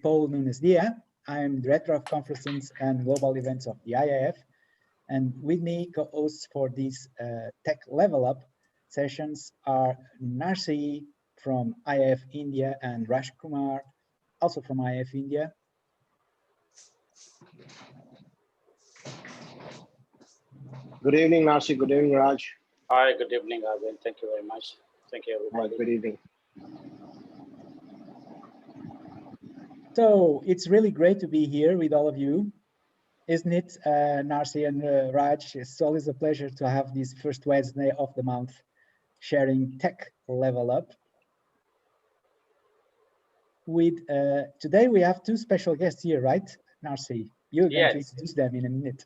Paul Nunes Dia. I am Director of Conferences and Global Events of the IAF. And with me, co-hosts for these Tech Level Up sessions are Narsi from IAF India and Raj Kumar, also from IAF India. Good evening, Narsi. Good evening, Raj. Hi, good evening, Arvind. Thank you very much. Thank you, everybody. Hi, good evening. So it's really great to be here with all of you, isn't it, Narsi and Raj? It's always a pleasure to have this first Wednesday of the month sharing Tech Level Up. With today we have two special guests here, right, Narsi? You're going to introduce them in a minute.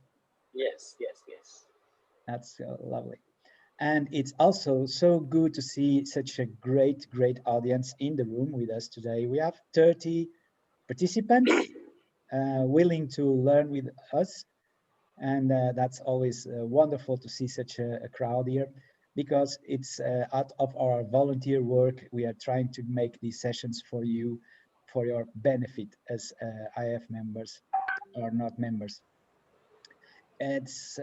Yes. That's lovely. And it's also so good to see such a great audience in the room with us today. We have 30 participants willing to learn with us. And that's always wonderful to see such a crowd here, because it's out of our volunteer work, we are trying to make these sessions for you, for your benefit as IAF members or not members. It's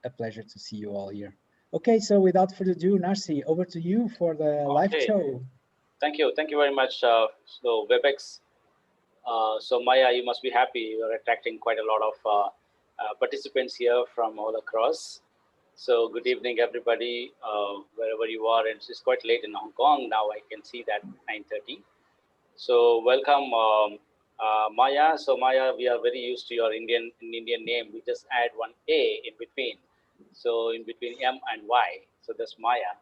a pleasure to see you all here. Okay, so without further ado, Narsi, over to you for the live show. Thank you very much. So Webex, so Maya, you must be happy. You're attracting quite a lot of participants here from all across. So good evening, everybody, wherever you are. And it's quite late in Hong Kong now. I can see that 9:30. So welcome, Maya. So Maya, we are very used to your Indian name. We just add one A in between. So in between M and Y. So that's Maya.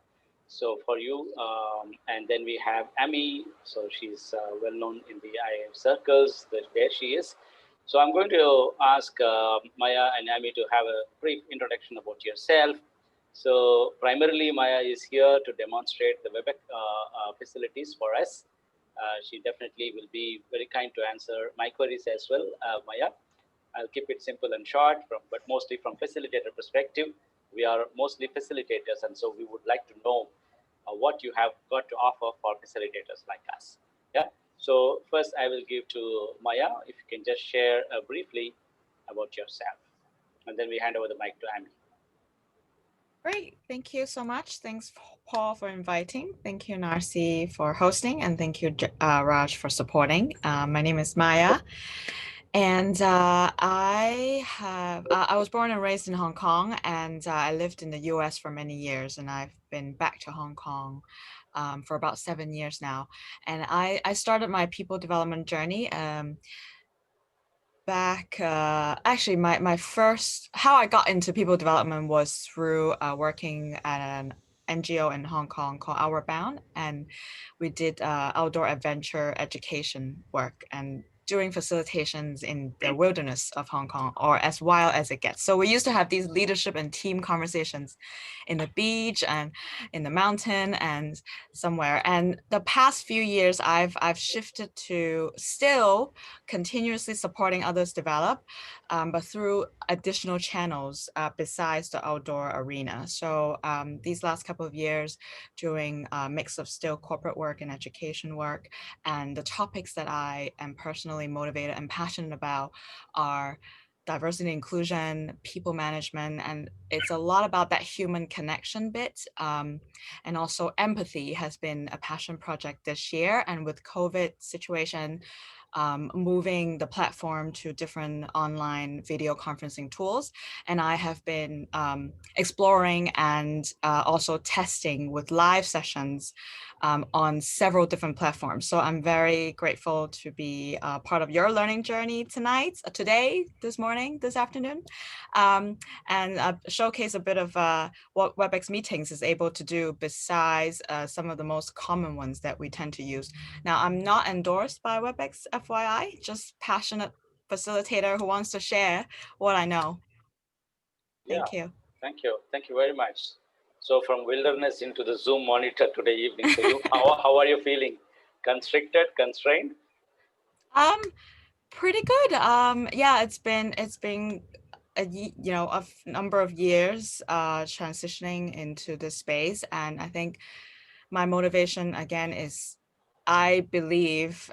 So for you, and then we have Amy. So she's well known in the IAF circles. There she is. So I'm going to ask Maya and Amy to have a brief introduction about yourself. So primarily, Maya is here to demonstrate the Webex facilities for us. She definitely will be very kind to answer my queries as well, Maya. I'll keep it simple and short, but mostly from facilitator perspective. We are mostly facilitators, and so we would like to know what you have got to offer for facilitators like us. Yeah. So first, I will give to Maya, if you can just share briefly about yourself, and then we hand over the mic to Amy. Great. Thank you so much. Thanks, Paul, for inviting. Thank you, Narsi, for hosting, and thank you, Raj, for supporting. My name is Maya, and I was born and raised in Hong Kong, and I lived in the US for many years, and I've been back to Hong Kong for about 7 years now. And I started my people development journey back, actually my first, how I got into people development was through working at an NGO in Hong Kong called Outward Bound, and we did outdoor adventure education work and doing facilitations in the wilderness of Hong Kong, or as wild as it gets. So we used to have these leadership and team conversations in the beach and in the mountain and somewhere. And the past few years, I've shifted to still continuously supporting others develop, but through additional channels besides the outdoor arena. So these last couple of years, doing a mix of still corporate work and education work, and the topics that I am personally motivated and passionate about are diversity and inclusion, people management, and it's a lot about that human connection bit. And also empathy has been a passion project this year. And with COVID situation, moving the platform to different online video conferencing tools. And I have been exploring and also testing with live sessions on several different platforms. So I'm very grateful to be part of your learning journey tonight, today, this morning, this afternoon, and showcase a bit of what Webex meetings is able to do besides some of the most common ones that we tend to use. Now, I'm not endorsed by Webex, FYI, just passionate facilitator who wants to share what I know. Thank you. Thank you. Thank you very much. So from wilderness into the Zoom monitor today evening. So you, how are you feeling? Constricted, constrained? Pretty good. Yeah, it's been a number of years transitioning into this space, and I think my motivation again is I believe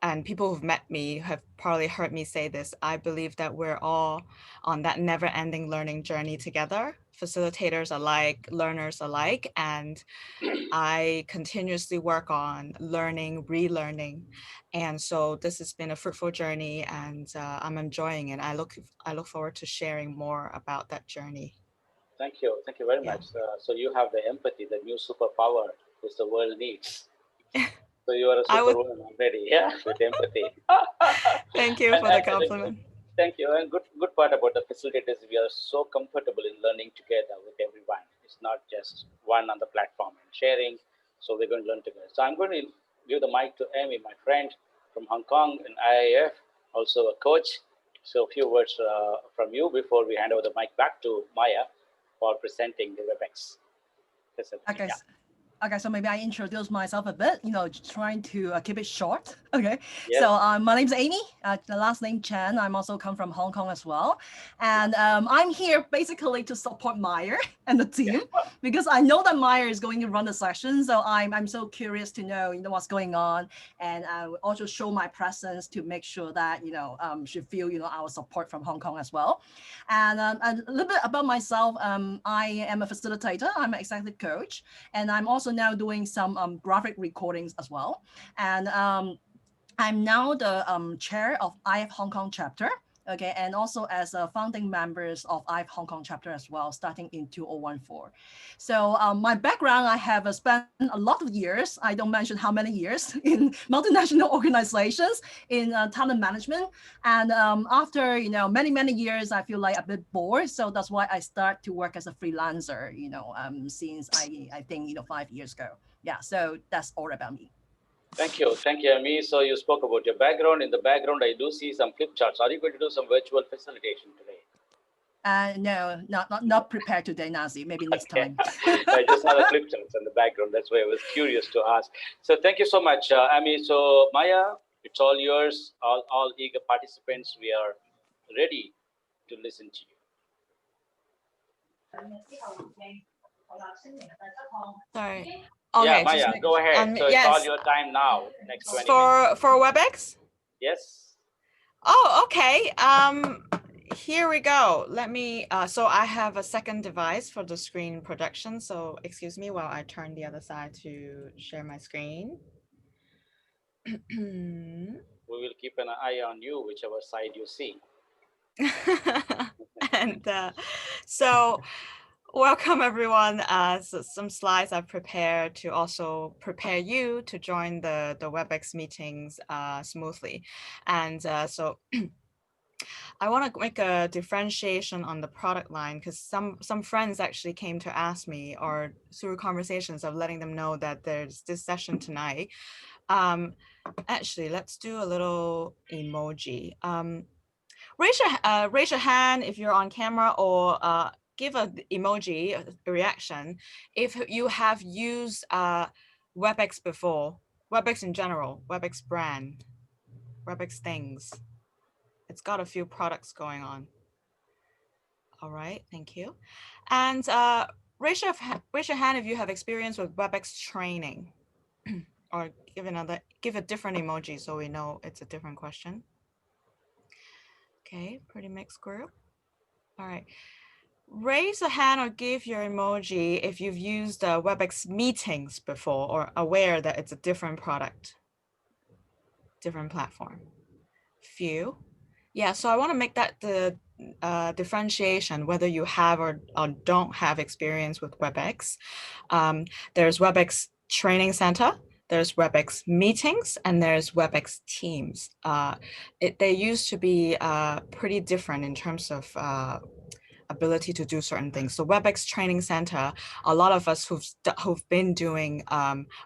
and people who've met me have probably heard me say this, I believe that we're all on that never-ending learning journey together, facilitators alike, learners alike, and I continuously work on learning, relearning. And so this has been a fruitful journey, and I'm enjoying it. I look forward to sharing more about that journey. Thank you very Yeah. much. So you have the empathy, the new superpower which the world needs. So you are a superwoman already, yeah, with empathy. Thank you for the compliment. Thank you. And good part about the facilitators, we are so comfortable in learning together with everyone. It's not just one on the platform and sharing. So we're going to learn together. So I'm going to give the mic to Amy, my friend from Hong Kong and IAF, also a coach. So a few words from you before we hand over the mic back to Maya for presenting the Webex. Okay. Yeah. Okay, so maybe I introduce myself a bit, trying to keep it short. Okay, Yes. So my name's Amy, the last name Chen. I'm also come from Hong Kong as well. And I'm here basically to support Meyer and the team because I know that Meyer is going to run the session. So I'm so curious to know, what's going on. And I will also show my presence to make sure that, she feel, our support from Hong Kong as well. And a little bit about myself, I am a facilitator. I'm an executive coach. And I'm also now doing some graphic recordings as well. And I'm now the chair of IAF Hong Kong chapter. Okay, and also as a founding members of IAF Hong Kong chapter as well, starting in 2014. So my background, I have spent a lot of years, I don't mention how many years, in multinational organizations in talent management. And after, many years, I feel like a bit bored. So that's why I start to work as a freelancer, since I think, 5 years ago. Yeah, so that's all about me. Thank you, Amy. So you spoke about your background. In the background, I do see some flip charts. Are you going to do some virtual facilitation today? No, not prepared today, Nazi. Maybe next time. I just saw the flip charts in the background. That's why I was curious to ask. So thank you so much, Amy. So Maya, it's all yours. All eager participants, we are ready to listen to you. Sorry. Okay, yeah, Maya, go ahead. So yes. It's all your time now. Next 20 minutes. For Webex? Yes. Oh, okay. Here we go. Let me, so I have a second device for the screen projection. So excuse me while I turn the other side to share my screen. We will keep an eye on you, whichever side you see. And so welcome everyone. So some slides I've prepared to also prepare you to join the Webex meetings smoothly. And so I want to make a differentiation on the product line because some friends actually came to ask me, or through conversations of letting them know that there's this session tonight. Actually, let's do a little emoji. Raise your hand if you're on camera, or give an emoji, a reaction, if you have used Webex before, Webex in general, Webex brand, Webex things. It's got a few products going on. All right, thank you. And raise your hand if you have experience with Webex training, or give a different emoji so we know it's a different question. Okay, pretty mixed group. All right. Raise a hand or give your emoji if you've used Webex meetings before or aware that it's a different product, different platform. Few. Yeah, so I want to make that the differentiation, whether you have or don't have experience with Webex. There's Webex Training Center, there's Webex Meetings, and there's Webex Teams. They used to be pretty different in terms of ability to do certain things. So Webex Training Center, a lot of us who've been doing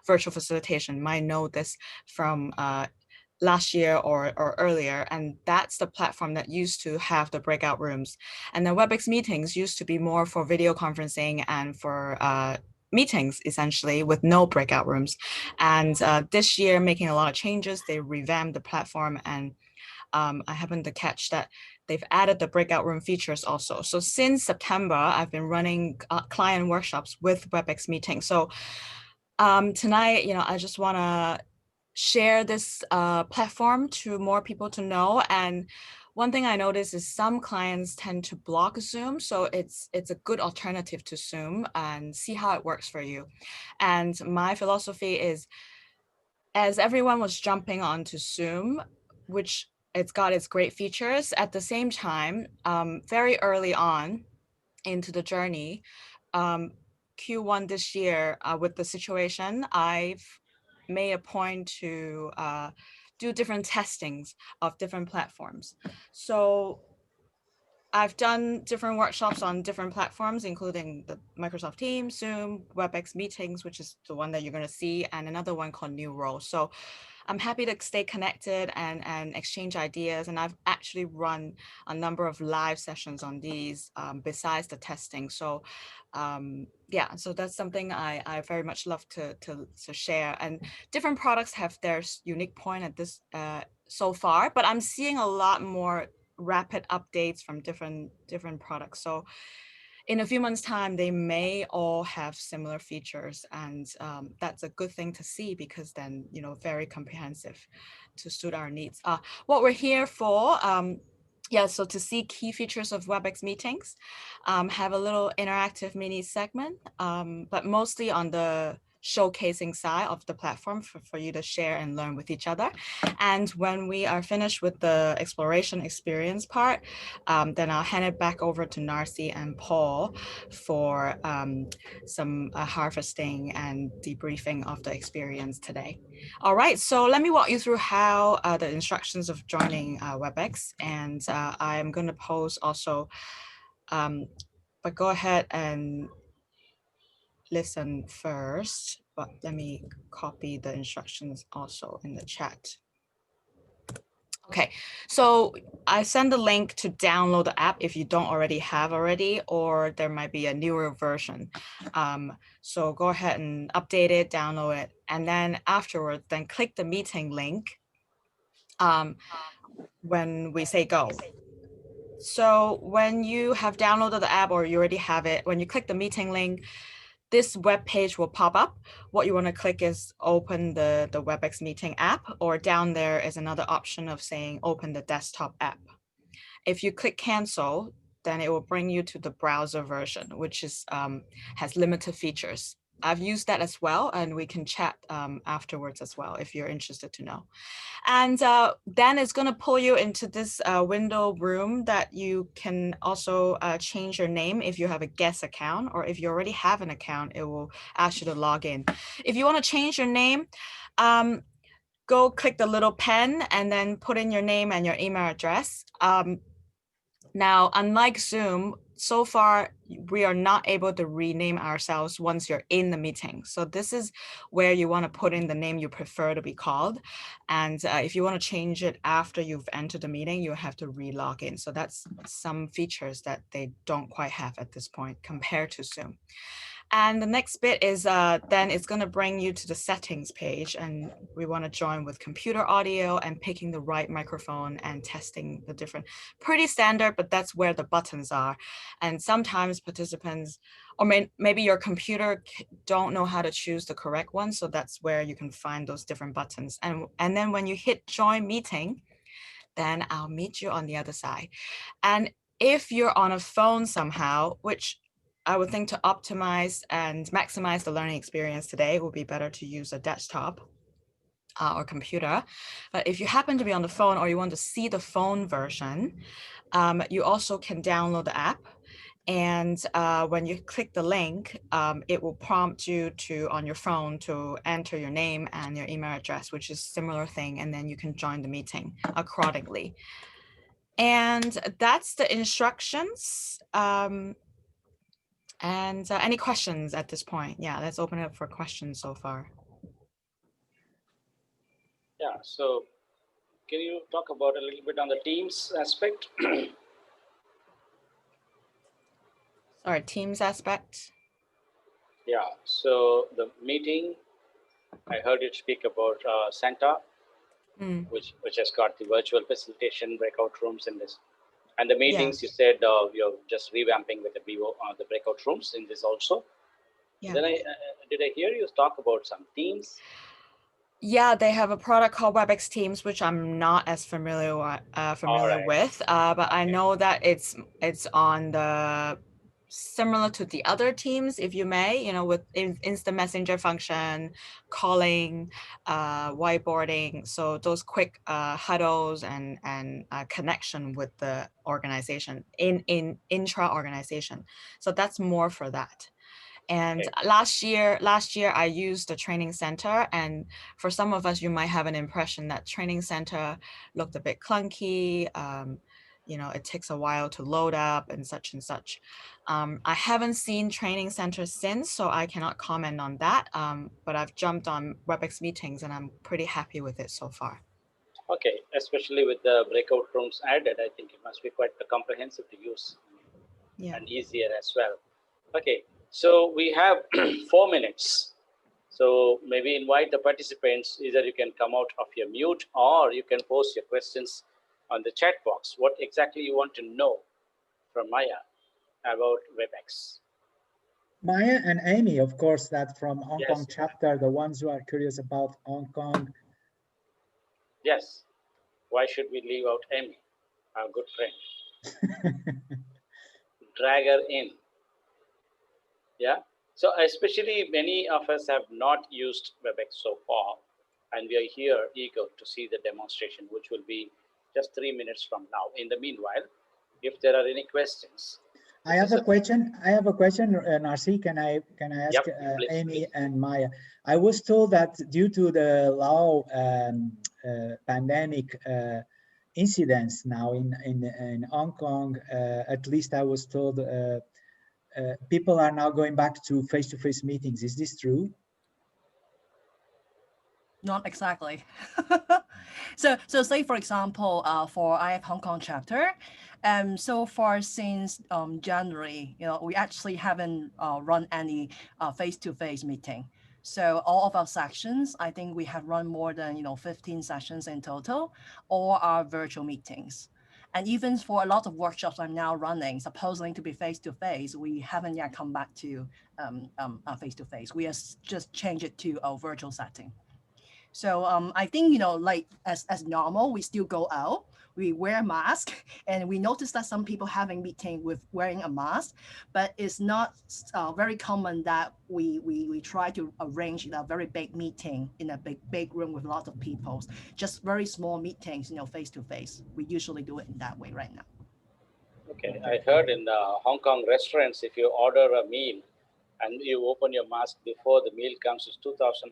virtual facilitation might know this from last year or earlier, and that's the platform that used to have the breakout rooms. And the Webex meetings used to be more for video conferencing and for meetings, essentially, with no breakout rooms. And this year, making a lot of changes, they revamped the platform, and I happened to catch that they've added the breakout room features also. So since September, I've been running client workshops with Webex meetings. So tonight, I just want to share this platform to more people to know. And one thing I noticed is some clients tend to block Zoom. So it's a good alternative to Zoom, and see how it works for you. And my philosophy is, as everyone was jumping onto Zoom, which it's got its great features, at the same time, very early on into the journey, Q1 this year, with the situation, I've made a point to do different testings of different platforms. So I've done different workshops on different platforms, including the Microsoft Teams, Zoom, Webex meetings, which is the one that you're going to see, and another one called New Role. So I'm happy to stay connected and exchange ideas. And I've actually run a number of live sessions on these besides the testing. So yeah, so that's something I very much love to share. And different products have their unique point at this so far, but I'm seeing a lot more rapid updates from different products. So in a few months' time, they may all have similar features, and that's a good thing to see, because then, you know, very comprehensive to suit our needs. What we're here for, yeah, so to see key features of Webex meetings, have a little interactive mini segment, but mostly on the showcasing side of the platform for you to share and learn with each other. And when we are finished with the exploration experience part, then I'll hand it back over to Narcy and Paul for some harvesting and debriefing of the experience today. All right, so let me walk you through how the instructions of joining Webex, and I'm going to post also, but go ahead and listen first, but let me copy the instructions also in the chat. Okay, so I send the link to download the app if you don't already have already, or there might be a newer version. So go ahead and update it, download it, and then afterwards, then click the meeting link when we say go. So when you have downloaded the app, or you already have it, when you click the meeting link, this web page will pop up. What you want to click is open the Webex meeting app, or down there is another option of saying open the desktop app. If you click cancel, then it will bring you to the browser version, which is has limited features. I've used that as well, and we can chat afterwards as well if you're interested to know. And then it's going to pull you into this window room that you can also change your name if you have a guest account, or if you already have an account, it will ask you to log in. If you want to change your name, go click the little pen and then put in your name and your email address. Now, unlike Zoom, so far, we are not able to rename ourselves once you're in the meeting. So this is where you want to put in the name you prefer to be called. And if you want to change it after you've entered the meeting, you have to re-log in. So that's some features that they don't quite have at this point compared to Zoom. And the next bit is then it's going to bring you to the settings page, and we want to join with computer audio and picking the right microphone and testing the different, pretty standard, but that's where the buttons are. And sometimes participants, or maybe your computer don't know how to choose the correct one. So that's where you can find those different buttons. And then when you hit join meeting, then I'll meet you on the other side. And if you're on a phone somehow, which I would think to optimize and maximize the learning experience today, it would be better to use a desktop or computer. But if you happen to be on the phone, or you want to see the phone version, you also can download the app. And when you click the link, it will prompt you to, on your phone, to enter your name and your email address, which is a similar thing. And then you can join the meeting accordingly. And that's the instructions. And any questions at this point? Yeah, let's open it up for questions so far. Yeah, so can you talk about a little bit on the Teams aspect? Sorry, Teams aspect. Yeah, so the meeting, I heard you speak about Santa, which has got the virtual facilitation breakout rooms in this. And the meetings, you said you're just revamping with the Vivo the breakout rooms in this also. Yeah. Then did I hear you talk about some Teams? Yeah, they have a product called Webex Teams, which I'm not as familiar right. with, but I Okay. know that it's on the similar to the other teams, if you may, with instant messenger function, calling, whiteboarding. So those quick huddles and connection with the organization in intra-organization. So that's more for that. And Okay. last year I used the training center, and for some of us, you might have an impression that training center looked a bit clunky. It takes a while to load up and such and such. I haven't seen training center since, so I cannot comment on that. But I've jumped on Webex meetings and I'm pretty happy with it so far. Okay, especially with the breakout rooms added, I think it must be quite comprehensive to use. Yeah. And easier as well. Okay, so we have 4 minutes. So maybe invite the participants, either you can come out of your mute or you can post your questions on the chat box. What exactly you want to know from Maya about Webex? Maya and Amy, of course, that from Hong Kong Yes. chapter, the ones who are curious about Hong Kong. Yes. Why should we leave out Amy, our good friend? Drag her in. Yeah. So especially many of us have not used Webex so far, and we are here eager to see the demonstration, which will be just 3 minutes from now. In the meanwhile, if there are any questions. I have a question, Narcy. Can I ask Yep, please, Amy please. and Maya? I was told that due to the low pandemic incidents now in Hong Kong, at least I was told people are now going back to face-to-face meetings. Is this true? Not exactly. So say for example, for IAF Hong Kong chapter, so far since January, we actually haven't run any face-to-face meeting. So all of our sections, I think we have run more than 15 sessions in total, all are virtual meetings. And even for a lot of workshops I'm now running, supposedly to be face-to-face, we haven't yet come back to face-to-face. We have just changed it to a virtual setting. So I think, like as normal, we still go out, we wear a mask, and we notice that some people having meeting with wearing a mask, but it's not very common that we try to arrange a very big meeting in a big room with a lot of people. Just very small meetings, face to face. We usually do it in that way right now. Okay, I heard in the Hong Kong restaurants, if you order a meal and you open your mask before the meal comes, it's $2,500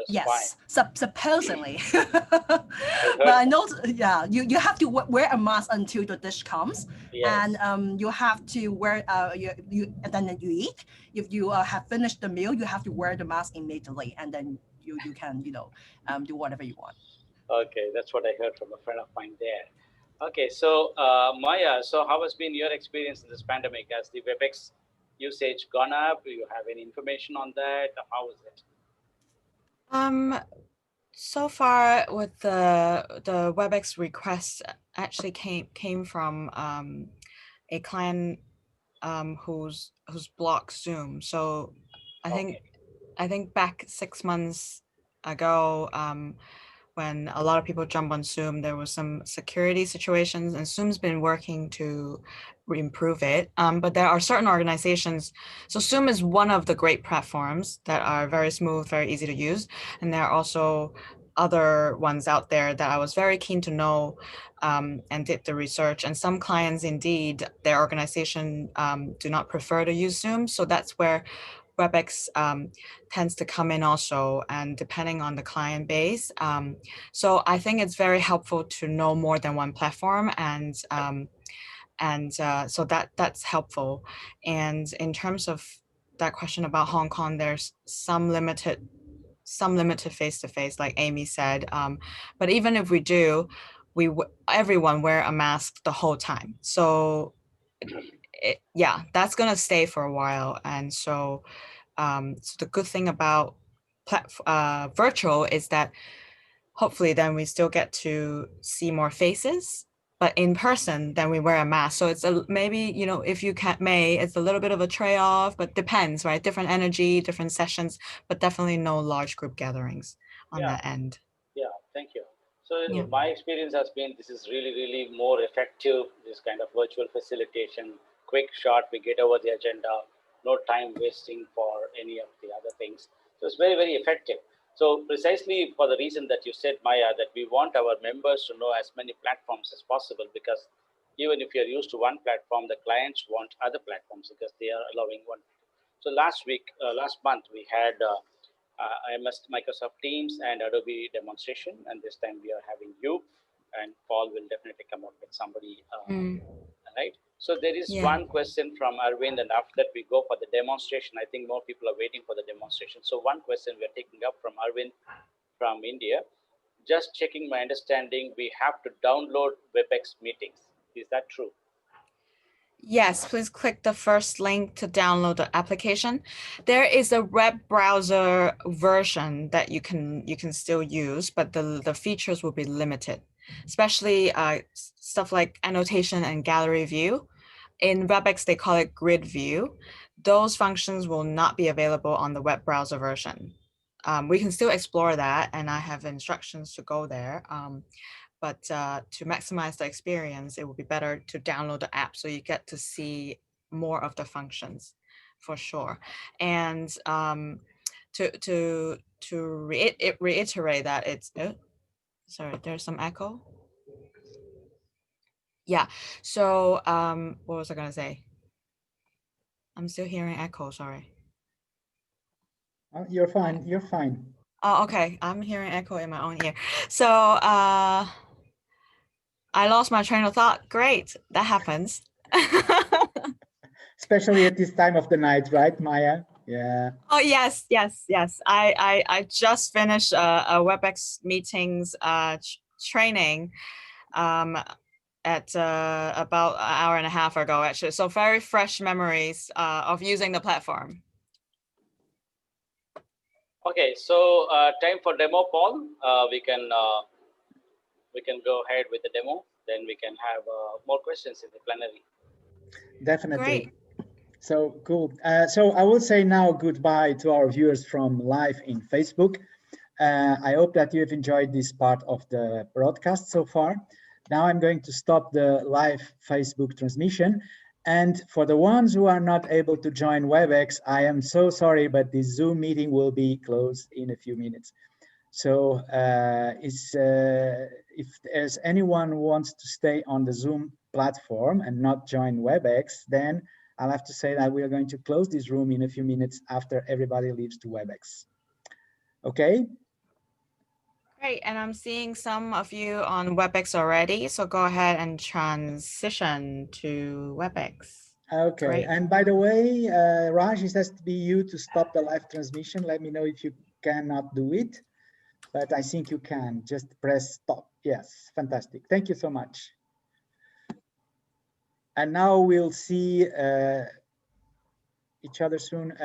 yes, fine. Supposedly. But I know, yeah, you have to wear a mask until the dish comes, yes. and you have to wear and then you eat. If you have finished the meal, you have to wear the mask immediately, and then you can do whatever you want. Okay, that's what I heard from a friend of mine there. Okay, so Maya, so how has been your experience in this pandemic? Has the Webex usage gone up? Do you have any information on that? How is it? So far with the Webex request actually came from a client who's blocked Zoom. So I think back 6 months ago, when a lot of people jump on Zoom, there was some security situations, and Zoom's been working to improve it. But there are certain organizations. So Zoom is one of the great platforms that are very smooth, very easy to use. And there are also other ones out there that I was very keen to know and did the research. And some clients, indeed, their organization do not prefer to use Zoom. So that's where Webex tends to come in also, and depending on the client base. So I think it's very helpful to know more than one platform, and so that's helpful. And in terms of that question about Hong Kong, there's some limited face-to-face, like Amy said. But even if we do, everyone wear a mask the whole time. So yeah, that's gonna stay for a while. And so so the good thing about virtual is that hopefully then we still get to see more faces But in person, then we wear a mask. So it's maybe, you know, if you it's a little bit of a trade-off, but depends, right? Different energy, different sessions, but definitely no large group gatherings on that end. Yeah, thank you. So Yeah. my experience has been this is really, really more effective, this kind of virtual facilitation, quick, short, we get over the agenda, no time wasting for any of the other things. So it's very, very effective. So precisely for the reason that you said, Maya, that we want our members to know as many platforms as possible, because even if you're used to one platform, the clients want other platforms because they are allowing one. So last month, we had Microsoft Teams and Adobe demonstration, and this time we are having you, and Paul will definitely come up with somebody, right? So there is one question from Arvind, and after that we go for the demonstration. I think more people are waiting for the demonstration. So one question we are taking up from Arvind from India. Just checking my understanding, we have to download Webex meetings. Is that true? Yes, please click the first link to download the application. There is a web browser version that you can still use, but the features will be limited, especially stuff like annotation and gallery view. In Webex, they call it grid view. Those functions will not be available on the web browser version. We can still explore that, and I have instructions to go there. But to maximize the experience, it would be better to download the app so you get to see more of the functions for sure. And to reiterate that it's, sorry, there's some echo. Yeah, so what was I gonna say? I'm still hearing echo, sorry. Oh, you're fine, you're fine. Oh, okay, I'm hearing echo in my own ear. So I lost my train of thought. Great, that happens. Especially at this time of the night, right, Maya? Yeah. Oh yes, yes, yes. I just finished a Webex meetings training at about an hour and a half ago, actually. So very fresh memories of using the platform. Okay, so time for demo, Paul. We can go ahead with the demo. Then we can have more questions in the plenary. Definitely. Great. So cool. So I will say now goodbye to our viewers from live in Facebook. I hope that you have enjoyed this part of the broadcast so far. Now I'm going to stop the live Facebook transmission. And for the ones who are not able to join Webex, I am so sorry, but the Zoom meeting will be closed in a few minutes. So if there's anyone who wants to stay on the Zoom platform and not join Webex, then I'll have to say that we are going to close this room in a few minutes after everybody leaves to Webex. Okay? Great, and I'm seeing some of you on Webex already, so go ahead and transition to Webex. Okay, Great. and by the way, Raj, it has to be you to stop the live transmission. Let me know if you cannot do it, but I think you can. Just press stop. Yes, fantastic. Thank you so much. And now we'll see each other soon.